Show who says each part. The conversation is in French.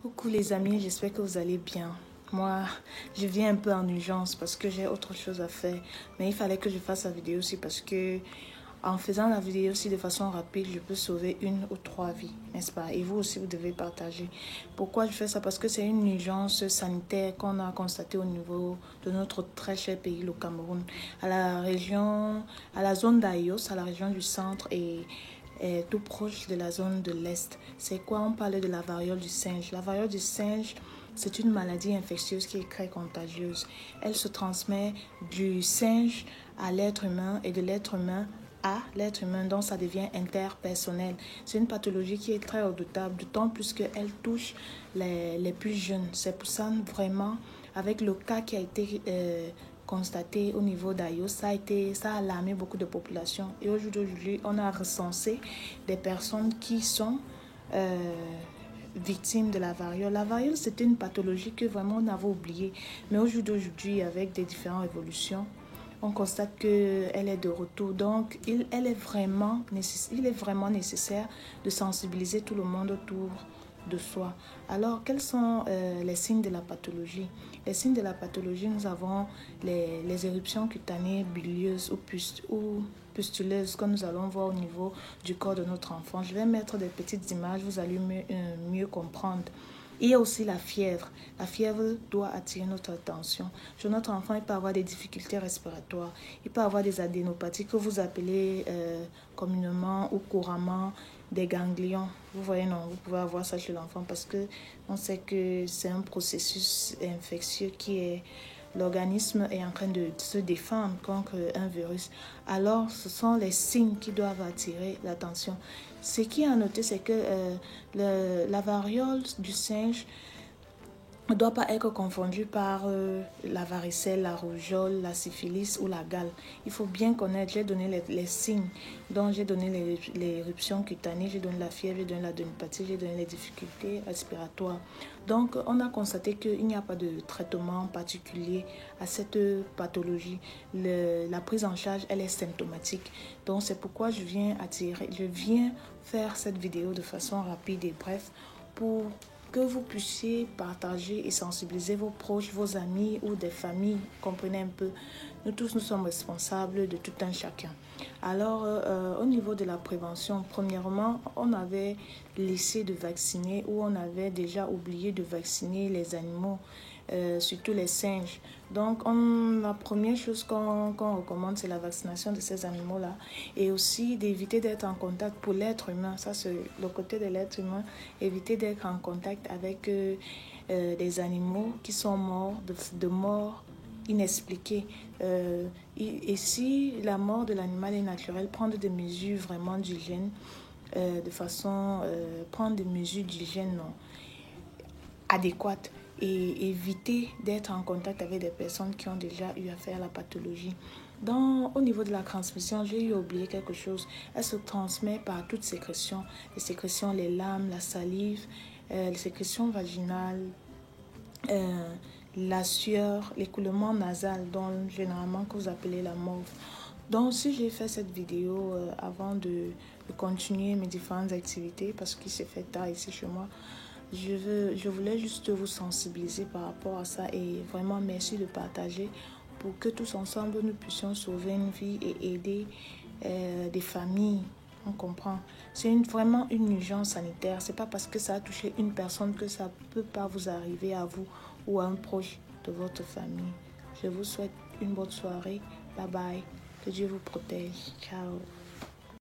Speaker 1: Coucou les amis, j'espère que vous allez bien. Moi, je viens un peu en urgence parce que j'ai autre chose à faire. Mais il fallait que je fasse la vidéo aussi parce que en faisant la vidéo aussi de façon rapide, je peux sauver 1 ou 3 vies, n'est-ce pas? Et vous aussi, vous devez partager. Pourquoi je fais ça? Parce que c'est une urgence sanitaire qu'on a constatée au niveau de notre très cher pays, le Cameroun. À la zone d'Ayos, à la région du centre et tout proche de la zone de l'Est. C'est quoi? On parlait de la variole du singe. La variole du singe, c'est une maladie infectieuse qui est très contagieuse. Elle se transmet du singe à l'être humain et de l'être humain à l'être humain, donc ça devient interpersonnel. C'est une pathologie qui est très redoutable, d'autant plus qu'elle touche les plus jeunes. C'est pour ça, vraiment, avec le cas qui a été constaté au niveau d'Ayo, ça a alarmé beaucoup de populations. Et aujourd'hui, on a recensé des personnes qui sont victimes de la variole. La variole, c'était une pathologie que vraiment on avait oubliée. Mais aujourd'hui, avec des différentes évolutions, on constate qu'elle est de retour. Donc, il est vraiment nécessaire de sensibiliser tout le monde autour de soi. Alors, quels sont les signes de la pathologie? Les signes de la pathologie, nous avons les éruptions cutanées bilieuses ou pustuleuses que nous allons voir au niveau du corps de notre enfant. Je vais mettre des petites images, vous allez mieux comprendre. Il y a aussi la fièvre. La fièvre doit attirer notre attention. Chez notre enfant, il peut avoir des difficultés respiratoires. Il peut avoir des adénopathies que vous appelez communément ou couramment des ganglions. Vous voyez, non, vous pouvez avoir ça chez l'enfant parce que on sait que c'est un processus infectieux qui est... L'organisme est en train de se défendre contre un virus. Alors, ce sont les signes qui doivent attirer l'attention. Ce qui est à noter, c'est que la variole du singe ne doit pas être confondue par la varicelle, la rougeole, la syphilis ou la gale. Il faut bien connaître, j'ai donné les signes. Donc, j'ai donné les éruptions cutanées, j'ai donné la fièvre, j'ai donné la adénopathie, j'ai donné les difficultés respiratoires. Donc, on a constaté qu'il n'y a pas de traitement particulier à cette pathologie. La prise en charge, elle est symptomatique. Donc, c'est pourquoi je viens faire cette vidéo de façon rapide et bref pour que vous puissiez partager et sensibiliser vos proches, vos amis ou des familles. Comprenez un peu, nous tous, nous sommes responsables de tout un chacun. Alors, au niveau de la prévention, premièrement, on avait laissé de vacciner ou on avait déjà oublié de vacciner les animaux, surtout les singes. Donc, la première chose qu'on recommande, c'est la vaccination de ces animaux-là et aussi d'éviter d'être en contact pour l'être humain. Ça, c'est le côté de l'être humain. Éviter d'être en contact avec des animaux qui sont morts, de mort inexpliquée. Et si la mort de l'animal est naturelle, prendre des mesures vraiment d'hygiène, prendre des mesures d'hygiène adéquates et éviter d'être en contact avec des personnes qui ont déjà eu affaire à la pathologie. Au niveau de la transmission, j'ai oublié quelque chose. Elle se transmet par toutes sécrétions. Les sécrétions, les larmes, la salive, les sécrétions vaginales, la sueur, l'écoulement nasal, dont généralement que vous appelez la morve. Donc, si j'ai fait cette vidéo avant de continuer mes différentes activités, parce qu'il s'est fait tard ici chez moi, je voulais juste vous sensibiliser par rapport à ça et vraiment merci de partager pour que tous ensemble nous puissions sauver une vie et aider des familles. On comprend. C'est vraiment une urgence sanitaire. C'est pas parce que ça a touché une personne que ça peut pas vous arriver à vous ou à un proche de votre famille. Je vous souhaite une bonne soirée. Bye bye. Que Dieu vous protège. Ciao.